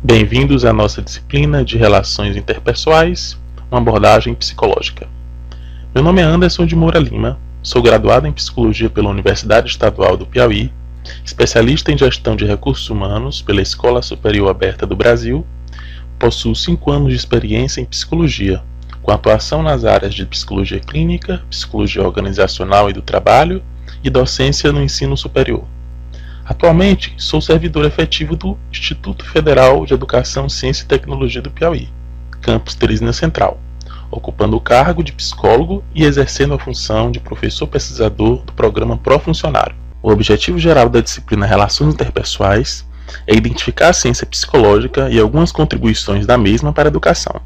Bem-vindos à nossa disciplina de Relações Interpessoais, uma abordagem psicológica. Meu nome é Anderson de Moura Lima, sou graduado em Psicologia pela Universidade Estadual do Piauí, especialista em Gestão de Recursos Humanos pela Escola Superior Aberta do Brasil, possuo 5 anos de experiência em Psicologia, com atuação nas áreas de Psicologia Clínica, Psicologia Organizacional e do Trabalho e docência no ensino superior. Atualmente, sou servidor efetivo do Instituto Federal de Educação, Ciência e Tecnologia do Piauí, campus Teresina Central, ocupando o cargo de psicólogo e exercendo a função de professor pesquisador do programa Profuncionário. O objetivo geral da disciplina Relações Interpessoais é identificar a ciência psicológica e algumas contribuições da mesma para a educação,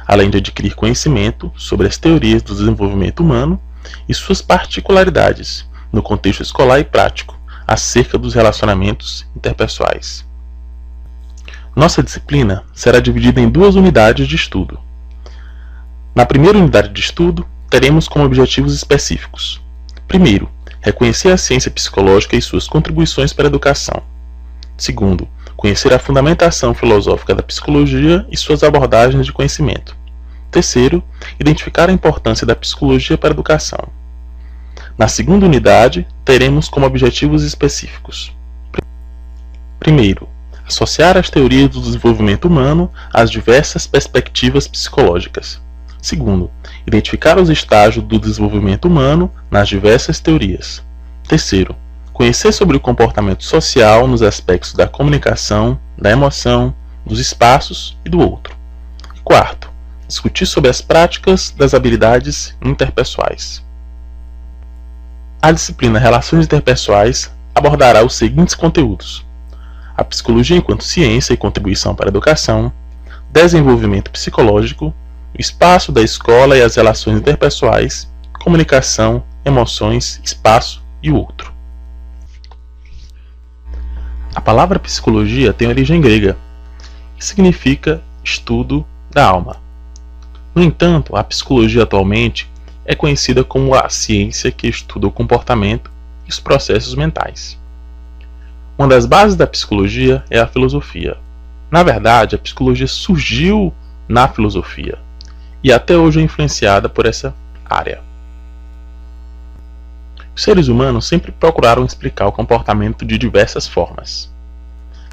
além de adquirir conhecimento sobre as teorias do desenvolvimento humano e suas particularidades no contexto escolar e prático, acerca dos relacionamentos interpessoais. Nossa disciplina será dividida em 2 unidades de estudo. Na primeira unidade de estudo, teremos como objetivos específicos: primeiro, reconhecer a ciência psicológica e suas contribuições para a educação. Segundo, conhecer a fundamentação filosófica da psicologia e suas abordagens de conhecimento. Terceiro, identificar a importância da psicologia para a educação. Na segunda unidade, teremos como objetivos específicos: primeiro, associar as teorias do desenvolvimento humano às diversas perspectivas psicológicas. Segundo, identificar os estágios do desenvolvimento humano nas diversas teorias. Terceiro, conhecer sobre o comportamento social nos aspectos da comunicação, da emoção, dos espaços e do outro. E quarto, discutir sobre as práticas das habilidades interpessoais. A disciplina Relações Interpessoais abordará os seguintes conteúdos: a psicologia enquanto ciência e contribuição para a educação, desenvolvimento psicológico, o espaço da escola e as relações interpessoais, comunicação, emoções, espaço e o outro. A palavra psicologia tem origem grega, que significa estudo da alma. No entanto, a psicologia atualmente é conhecida como a ciência que estuda o comportamento e os processos mentais. Uma das bases da psicologia é a filosofia. Na verdade, a psicologia surgiu na filosofia e até hoje é influenciada por essa área. Os seres humanos sempre procuraram explicar o comportamento de diversas formas,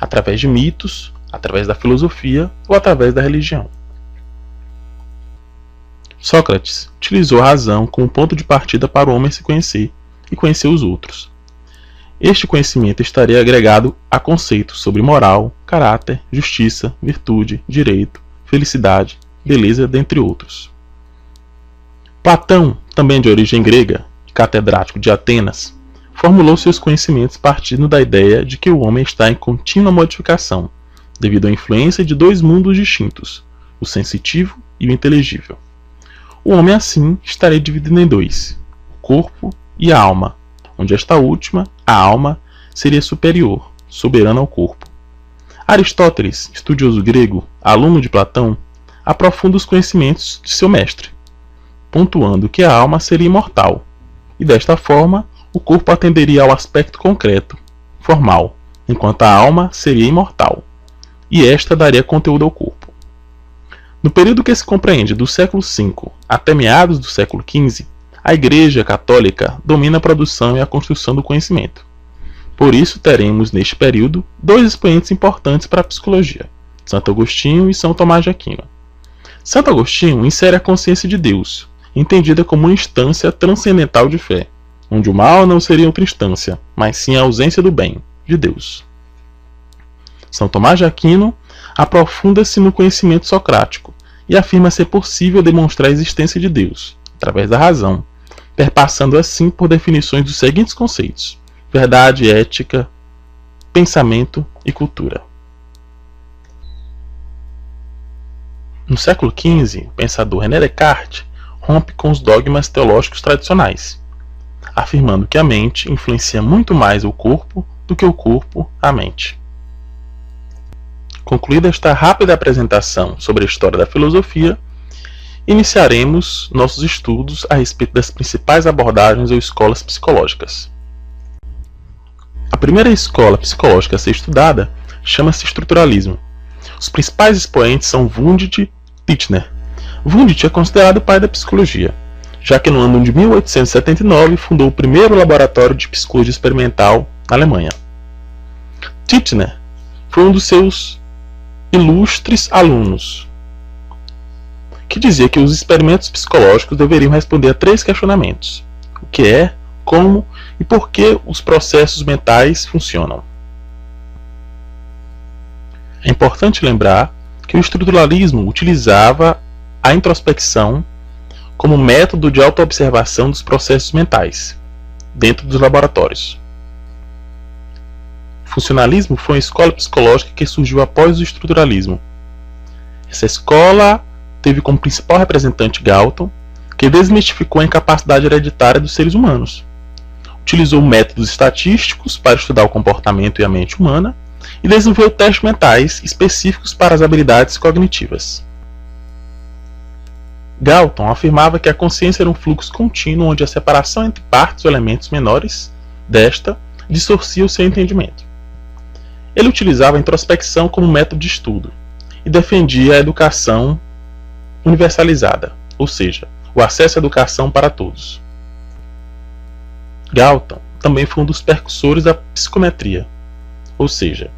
através de mitos, através da filosofia ou através da religião. Sócrates utilizou a razão como ponto de partida para o homem se conhecer e conhecer os outros. Este conhecimento estaria agregado a conceitos sobre moral, caráter, justiça, virtude, direito, felicidade, beleza, dentre outros. Platão, também de origem grega, catedrático de Atenas, formulou seus conhecimentos partindo da ideia de que o homem está em contínua modificação, devido à influência de 2 mundos distintos, o sensitivo e o inteligível. O homem, assim, estaria dividido em 2, o corpo e a alma, onde esta última, a alma, seria superior, soberana ao corpo. Aristóteles, estudioso grego, aluno de Platão, aprofunda os conhecimentos de seu mestre, pontuando que a alma seria imortal, e desta forma o corpo atenderia ao aspecto concreto, formal, enquanto a alma seria imortal, e esta daria conteúdo ao corpo. No período que se compreende do século V até meados do século XV, a Igreja Católica domina a produção e a construção do conhecimento. Por isso teremos neste período 2 expoentes importantes para a psicologia, Santo Agostinho e São Tomás de Aquino. Santo Agostinho insere a consciência de Deus, entendida como uma instância transcendental de fé, onde o mal não seria outra instância, mas sim a ausência do bem, de Deus. São Tomás de Aquino aprofunda-se no conhecimento socrático e afirma ser possível demonstrar a existência de Deus, através da razão, perpassando assim por definições dos seguintes conceitos: verdade, ética, pensamento e cultura. No século XV, o pensador René Descartes rompe com os dogmas teológicos tradicionais, afirmando que a mente influencia muito mais o corpo do que o corpo a mente. Concluída esta rápida apresentação sobre a história da filosofia, iniciaremos nossos estudos a respeito das principais abordagens ou escolas psicológicas. A primeira escola psicológica a ser estudada chama-se estruturalismo Os principais expoentes são Wundt e Titchener. Wundt é considerado o pai da psicologia, já que no ano de 1879 fundou o primeiro laboratório de psicologia experimental na Alemanha. Titchener foi um dos seus ilustres alunos, que dizia que os experimentos psicológicos deveriam responder a 3 questionamentos: o que é, como e por que os processos mentais funcionam. É importante lembrar que o estruturalismo utilizava a introspecção como método de autoobservação dos processos mentais dentro dos laboratórios. O funcionalismo foi uma escola psicológica que surgiu após o estruturalismo. Essa escola teve como principal representante Galton, que desmistificou a incapacidade hereditária dos seres humanos. Utilizou métodos estatísticos para estudar o comportamento e a mente humana e desenvolveu testes mentais específicos para as habilidades cognitivas. Galton afirmava que a consciência era um fluxo contínuo onde a separação entre partes ou elementos menores desta distorcia o seu entendimento. Ele utilizava a introspecção como método de estudo e defendia a educação universalizada, ou seja, o acesso à educação para todos. Galton também foi um dos precursores da psicometria, ou seja,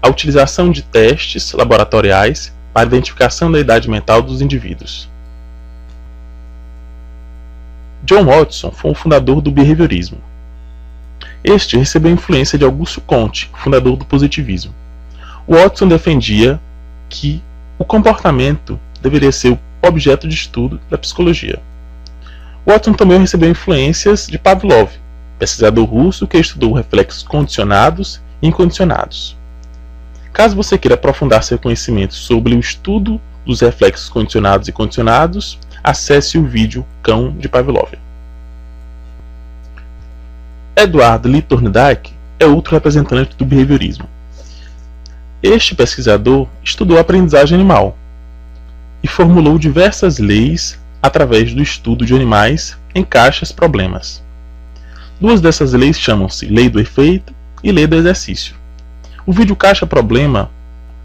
a utilização de testes laboratoriais para a identificação da idade mental dos indivíduos. John Watson foi o fundador do behaviorismo. Este recebeu a influência de Auguste Comte, fundador do positivismo. Watson defendia que o comportamento deveria ser o objeto de estudo da psicologia. Watson também recebeu influências de Pavlov, pesquisador russo que estudou reflexos condicionados e incondicionados. Caso você queira aprofundar seu conhecimento sobre o estudo dos reflexos condicionados e condicionados, acesse o vídeo Cão de Pavlov. Edward Lee Thorndike é outro representante do behaviorismo. Este pesquisador estudou a aprendizagem animal e formulou diversas leis através do estudo de animais em caixas-problemas. 2 dessas leis chamam-se Lei do Efeito e Lei do Exercício. O vídeo Caixa-Problema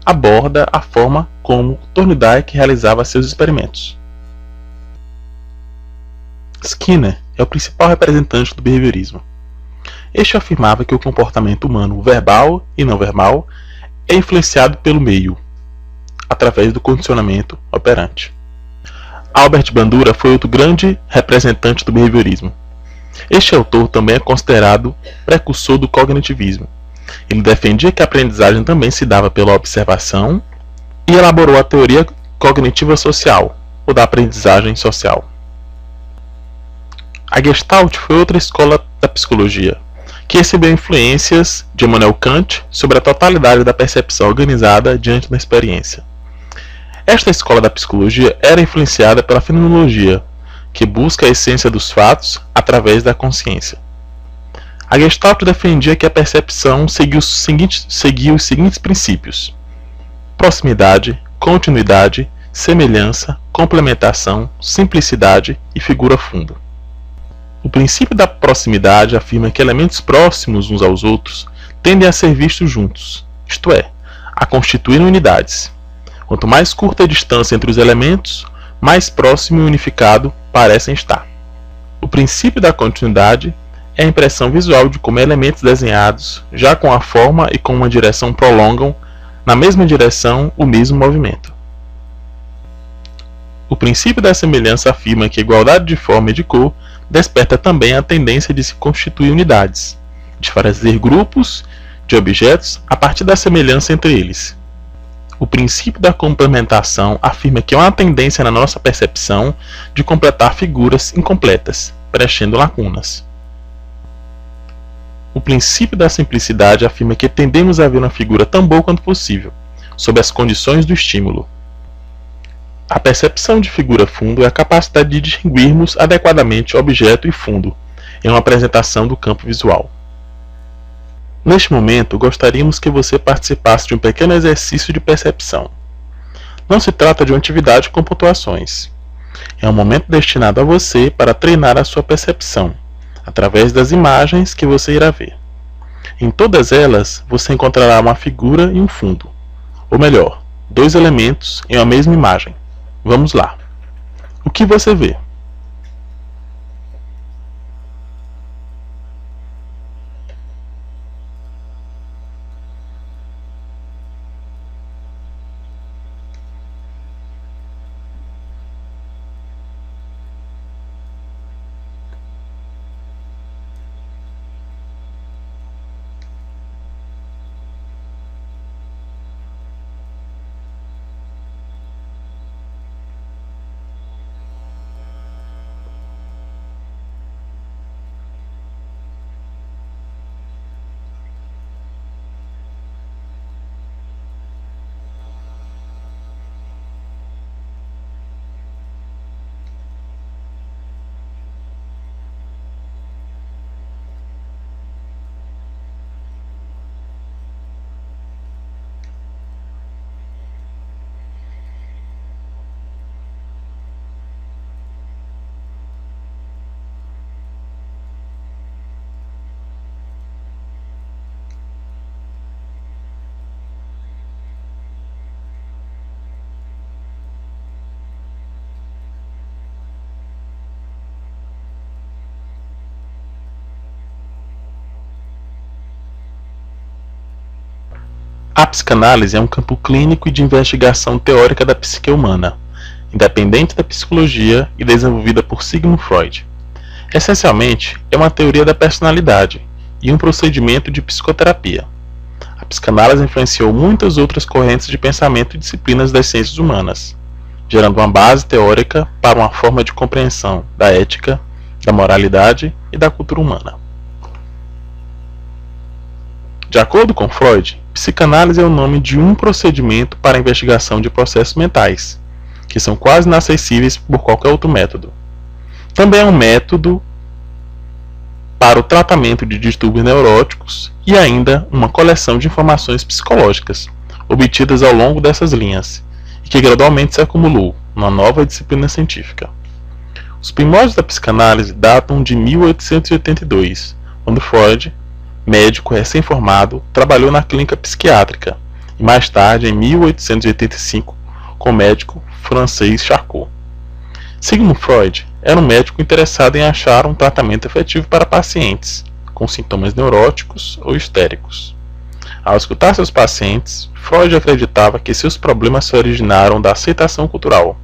aborda a forma como Thorndike realizava seus experimentos. Skinner é o principal representante do behaviorismo. Este afirmava que o comportamento humano verbal e não verbal é influenciado pelo meio, através do condicionamento operante. Albert Bandura foi outro grande representante do behaviorismo. Este autor também é considerado precursor do cognitivismo. Ele defendia que a aprendizagem também se dava pela observação e elaborou a teoria cognitiva social, ou da aprendizagem social. A Gestalt foi outra escola da psicologia, que recebeu influências de Immanuel Kant sobre a totalidade da percepção organizada diante da experiência. Esta escola da psicologia era influenciada pela fenomenologia, que busca a essência dos fatos através da consciência. A Gestalt defendia que a percepção seguia os seguintes princípios: proximidade, continuidade, semelhança, complementação, simplicidade e figura-fundo. O princípio da proximidade afirma que elementos próximos uns aos outros tendem a ser vistos juntos, isto é, a constituir unidades. Quanto mais curta a distância entre os elementos, mais próximo e unificado parecem estar. O princípio da continuidade é a impressão visual de como elementos desenhados, já com a forma e com uma direção, prolongam, na mesma direção, o mesmo movimento. O princípio da semelhança afirma que a igualdade de forma e de cor desperta também a tendência de se constituir unidades, de fazer grupos de objetos a partir da semelhança entre eles. O princípio da complementação afirma que há uma tendência na nossa percepção de completar figuras incompletas, preenchendo lacunas. O princípio da simplicidade afirma que tendemos a ver uma figura tão boa quanto possível, sob as condições do estímulo. A percepção de figura-fundo é a capacidade de distinguirmos adequadamente objeto e fundo em uma apresentação do campo visual. Neste momento, gostaríamos que você participasse de um pequeno exercício de percepção. Não se trata de uma atividade com pontuações. É um momento destinado a você para treinar a sua percepção, através das imagens que você irá ver. Em todas elas, você encontrará uma figura e um fundo. Ou melhor, dois elementos em uma mesma imagem. Vamos lá. O que você vê? A psicanálise é um campo clínico e de investigação teórica da psique humana, independente da psicologia e desenvolvida por Sigmund Freud. Essencialmente, é uma teoria da personalidade e um procedimento de psicoterapia. A psicanálise influenciou muitas outras correntes de pensamento e disciplinas das ciências humanas, gerando uma base teórica para uma forma de compreensão da ética, da moralidade e da cultura humana. De acordo com Freud, psicanálise é o nome de um procedimento para a investigação de processos mentais, que são quase inacessíveis por qualquer outro método. Também é um método para o tratamento de distúrbios neuróticos e ainda uma coleção de informações psicológicas, obtidas ao longo dessas linhas, e que gradualmente se acumulou numa nova disciplina científica. Os primórdios da psicanálise datam de 1882, quando Freud, médico recém-formado, trabalhou na clínica psiquiátrica, e mais tarde, em 1885, com o médico francês Charcot. Sigmund Freud era um médico interessado em achar um tratamento efetivo para pacientes com sintomas neuróticos ou histéricos. Ao escutar seus pacientes, Freud acreditava que seus problemas se originaram da aceitação cultural,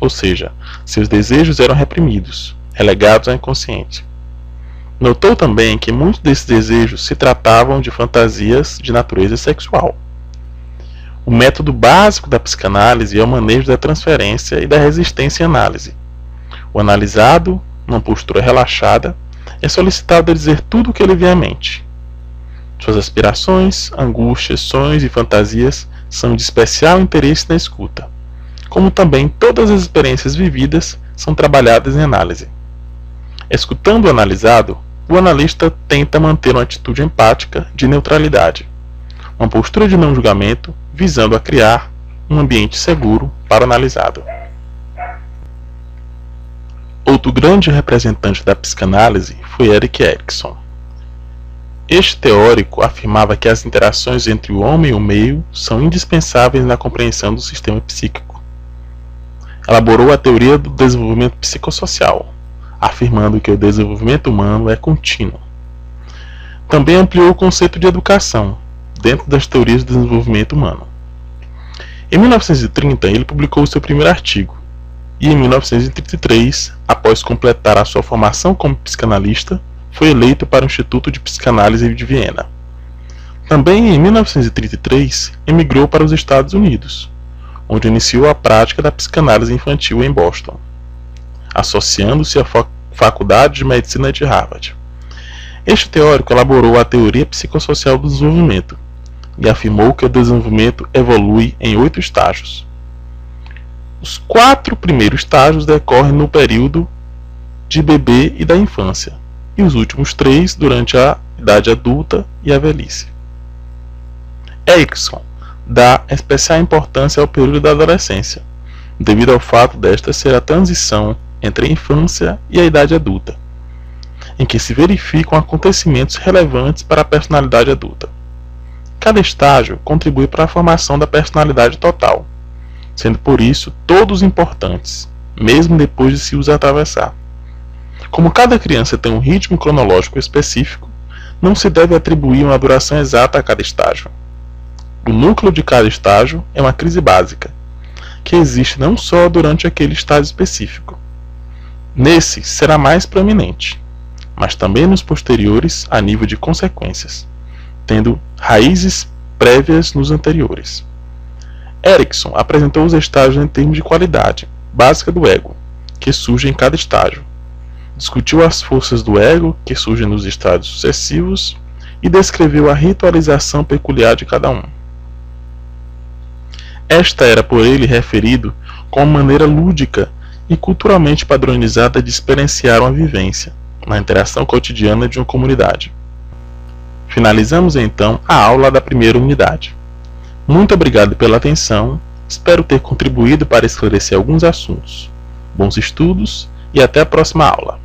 ou seja, seus desejos eram reprimidos, relegados ao inconsciente. Notou também que muitos desses desejos se tratavam de fantasias de natureza sexual. O método básico da psicanálise é o manejo da transferência e da resistência em análise. O analisado, numa postura relaxada, é solicitado a dizer tudo o que lhe vem à mente. Suas aspirações, angústias, sonhos e fantasias são de especial interesse na escuta, como também todas as experiências vividas são trabalhadas em análise. Escutando o analisado, o analista tenta manter uma atitude empática de neutralidade, uma postura de não julgamento, visando a criar um ambiente seguro para o analisado. Outro grande representante da psicanálise foi Erik Erikson. Este teórico afirmava que as interações entre o homem e o meio são indispensáveis na compreensão do sistema psíquico. Elaborou a teoria do desenvolvimento psicossocial, afirmando que o desenvolvimento humano é contínuo. Também ampliou o conceito de educação, dentro das teorias do desenvolvimento humano. Em 1930, ele publicou seu primeiro artigo, e em 1933, após completar a sua formação como psicanalista, foi eleito para o Instituto de Psicanálise de Viena. Também em 1933, emigrou para os Estados Unidos, onde iniciou a prática da psicanálise infantil em Boston, associando-se à Faculdade de Medicina de Harvard. Este teórico elaborou a teoria psicossocial do desenvolvimento e afirmou que o desenvolvimento evolui em 8 estágios. Os 4 primeiros estágios decorrem no período de bebê e da infância, e os últimos 3 durante a idade adulta e a velhice. Erikson dá especial importância ao período da adolescência, devido ao fato desta ser a transição entre a infância e a idade adulta, em que se verificam acontecimentos relevantes para a personalidade adulta. Cada estágio contribui para a formação da personalidade total, sendo por isso todos importantes, mesmo depois de se os atravessar. Como cada criança tem um ritmo cronológico específico, não se deve atribuir uma duração exata a cada estágio. O núcleo de cada estágio é uma crise básica, que existe não só durante aquele estágio específico. Nesse será mais proeminente, mas também nos posteriores a nível de consequências, tendo raízes prévias nos anteriores. Erikson apresentou os estágios em termos de qualidade básica do ego, que surge em cada estágio. Discutiu as forças do ego que surgem nos estágios sucessivos e descreveu a ritualização peculiar de cada um. Esta era por ele referido como uma maneira lúdica e culturalmente padronizada de experienciar uma vivência na interação cotidiana de uma comunidade. Finalizamos então a aula da primeira unidade. Muito obrigado pela atenção, espero ter contribuído para esclarecer alguns assuntos. Bons estudos e até a próxima aula.